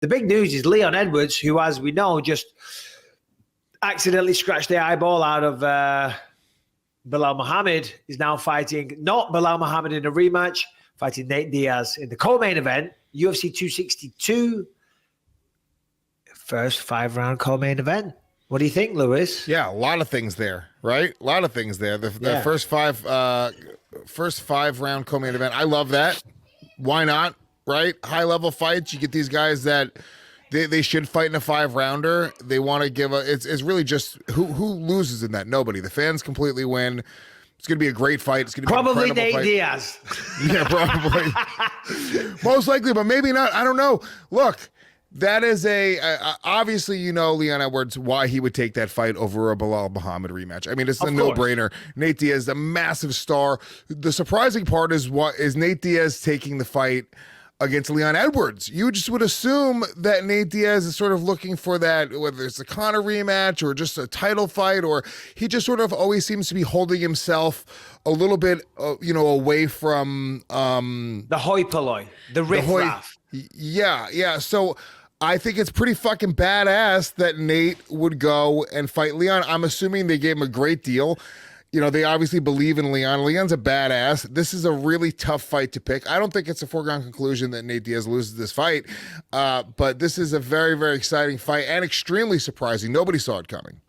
the big news is Leon Edwards, who, as we know, just accidentally scratched the eyeball out of Bilal Muhammad, is now fighting not Bilal Muhammad in a rematch, fighting Nate Diaz in the co-main event, UFC 262, first 5-round co-main event. What do you think, Lewis? Yeah, a lot of things there, right? A lot of things there. The first 5-round co-main event. I love that. Why not? Right? High-level fights. You get these guys that they should fight in a 5-rounder. They want to give it's really just who loses in that? Nobody. The fans completely win. It's going to be a great fight. It's going to be probably Nate fight. Diaz. Yeah, probably. Most likely, but maybe not. I don't know. Look, that is obviously, Leon Edwards, why he would take that fight over a Bilal Muhammad rematch. I mean, it's a no-brainer. Nate Diaz, a massive star. The surprising part is Nate Diaz taking the fight against Leon Edwards. You just would assume that Nate Diaz is sort of looking for that, whether it's a Conor rematch or just a title fight, or he just sort of always seems to be holding himself a little bit, away from the hoi polloi, the riff-raff. Yeah. So I think it's pretty fucking badass that Nate would go and fight Leon. I'm assuming they gave him a great deal. They obviously believe in Leon. Leon's a badass. This is a really tough fight to pick. I don't think it's a foregone conclusion that Nate Diaz loses this fight, but this is a very, very exciting fight and extremely surprising. Nobody saw it coming.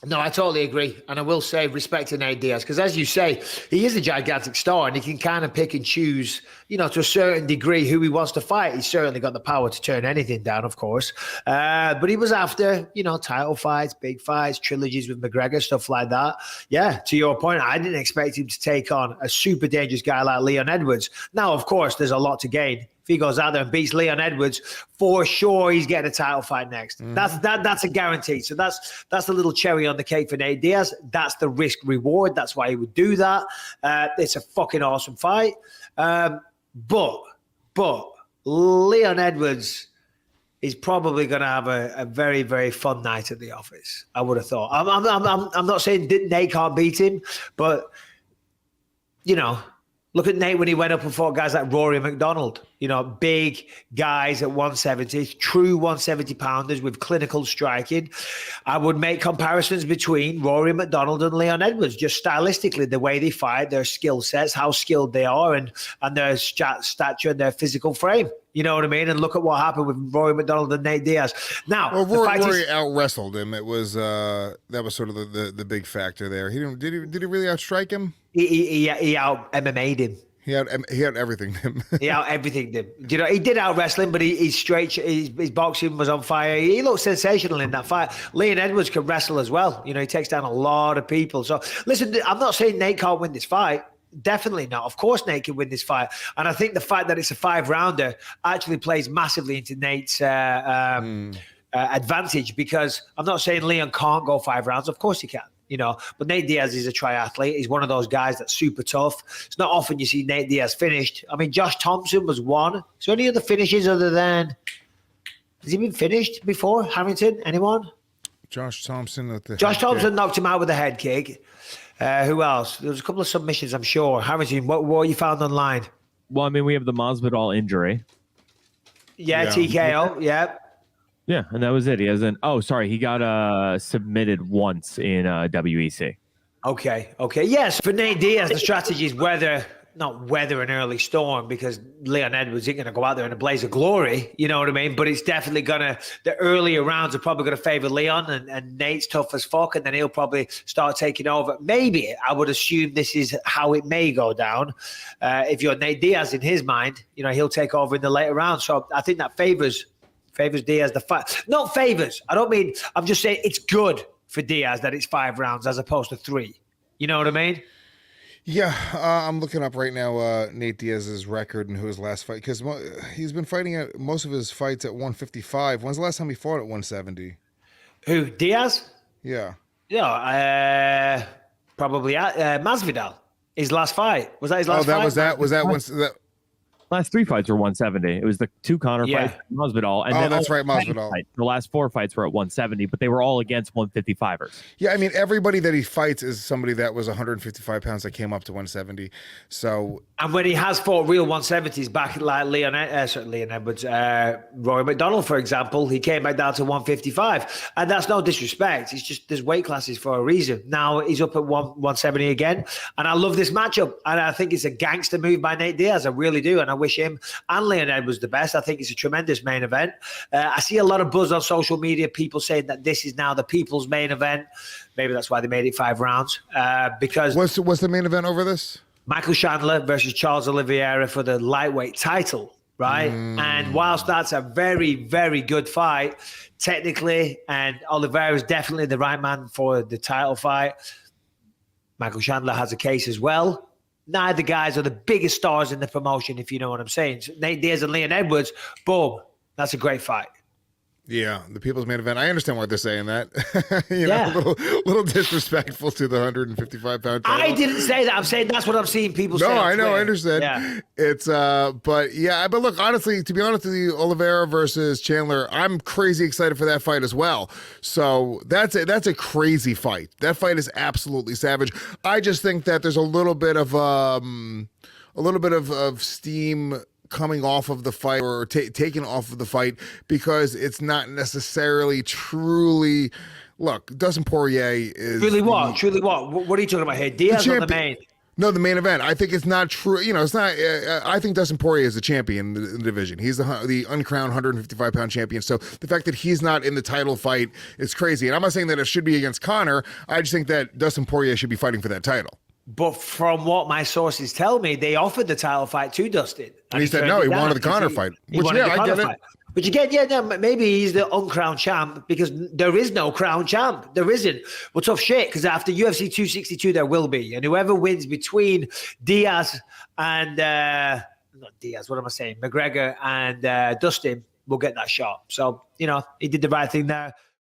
No, I totally agree. And I will say respect to Nate Diaz, because as you say, he is a gigantic star and he can kind of pick and choose, to a certain degree who he wants to fight. He's certainly got the power to turn anything down, of course. But he was after, title fights, big fights, trilogies with McGregor, stuff like that. Yeah, to your point, I didn't expect him to take on a super dangerous guy like Leon Edwards. Now, of course, there's a lot to gain. If he goes out there and beats Leon Edwards, for sure he's getting a title fight next. That's a guarantee. So that's the little cherry on the cake for Nate Diaz. That's the risk reward. That's why he would do that. It's a fucking awesome fight. But Leon Edwards is probably going to have a very, very fun night at the office, I would have thought. I'm not saying Nate can't beat him, but look at Nate when he went up and fought guys like Rory McDonald, big guys at 170, true 170-pounders with clinical striking. I would make comparisons between Rory McDonald and Leon Edwards, just stylistically, the way they fight, their skill sets, how skilled they are, and their stature and their physical frame. You know what I mean? And look at what happened with Rory McDonald and Nate Diaz. Now, Rory out-wrestled him. It was that was sort of the big factor there. Did he really outstrike him? He out MMA'd him. He had everything. He out everything him. He did out wrestle him, but his boxing was on fire. He looked sensational in that fight. Leon Edwards can wrestle as well. He takes down a lot of people. So listen, I'm not saying Nate can't win this fight. Definitely not. Of course, Nate can win this fight. And I think the fact that it's a 5-rounder actually plays massively into Nate's advantage, because I'm not saying Leon can't go 5 rounds. Of course he can. But Nate Diaz is a triathlete. He's one of those guys that's super tough. It's not often you see Nate Diaz finished. I mean, Josh Thompson was one. Is there any other finishes other than... Has he been finished before? Harrington? Anyone? Josh Thompson knocked him out with a head kick. Who else? There was a couple of submissions, I'm sure. Harrington, what you found online? Well, I mean, we have the Masvidal injury. Yeah, TKO. Yeah. Yeah, and that was it. He got submitted once in WEC. Okay. Yes, for Nate Diaz, the strategy is not weather an early storm, because Leon Edwards isn't going to go out there in a blaze of glory. You know what I mean? But it's definitely the earlier rounds are probably going to favor Leon, and Nate's tough as fuck, and then he'll probably start taking over. Maybe, I would assume this is how it may go down. If you're Nate Diaz, in his mind, he'll take over in the later rounds. So I think that favors Diaz the fight. Not favors. I don't mean, I'm just saying it's good for Diaz that it's 5 rounds as opposed to 3. You know what I mean? Yeah, I'm looking up right now Nate Diaz's record and who his last fight, because he's been fighting at most of his fights at 155. When's the last time he fought at 170? Who, Diaz? Yeah. Yeah, probably Masvidal. His last fight. Was that his last fight? Was that Last 3 fights were 170. It was the 2 Conor fights, Masvidal, and then that's right, Masvidal. The last 4 fights were at 170, but they were all against 155ers. Yeah, I mean, everybody that he fights is somebody that was 155 pounds that came up to 170. So, and when he has fought real 170s back, like Leon Edwards, Rory McDonald, for example, he came back down to 155, and that's no disrespect. It's just there's weight classes for a reason. Now he's up at 170 again, and I love this matchup, and I think it's a gangster move by Nate Diaz. I really do, and I wish him and Leon Edwards the best. I think it's a tremendous main event. I see a lot of buzz on social media, people saying that this is now the people's main event. Maybe that's why they made it 5 rounds. Because what's the main event over this? Michael Chandler versus Charles Oliveira for the lightweight title, right? And whilst that's a very, very good fight, technically, and Oliveira is definitely the right man for the title fight, Michael Chandler has a case as well. Neither guys are the biggest stars in the promotion, if you know what I'm saying. So Nate Diaz and Leon Edwards, boom, that's a great fight. Yeah, the people's main event. I understand why they're saying that. Know, a little disrespectful to the 155-pound title. I didn't say that. I'm saying that's what I'm seeing people say. No, I know, Twitter. I understand. Yeah. It's but look, honestly, to be honest with you, Oliveira versus Chandler, I'm crazy excited for that fight as well. So that's a crazy fight. That fight is absolutely savage. I just think that there's a little bit of steam coming off of the fight or taken off of the fight because it's not necessarily truly. Look, Dustin Poirier is Truly what? What are you talking about here? Diaz on the main. No, the main event. I think it's not true. It's not. I think Dustin Poirier is the champion in the division. He's the uncrowned 155-pound champion. So the fact that he's not in the title fight is crazy. And I'm not saying that it should be against Conor. I just think that Dustin Poirier should be fighting for that title. But from what my sources tell me, they offered the title fight to Dustin. And he said no, he wanted the Conor fight. Which, I get it. Which again, maybe he's the uncrowned champ because there is no crown champ. There isn't. Well, tough shit, because after UFC 262, there will be. And whoever wins between Diaz and, not Diaz, what am I saying? McGregor and Dustin will get that shot. So, he did the right thing there.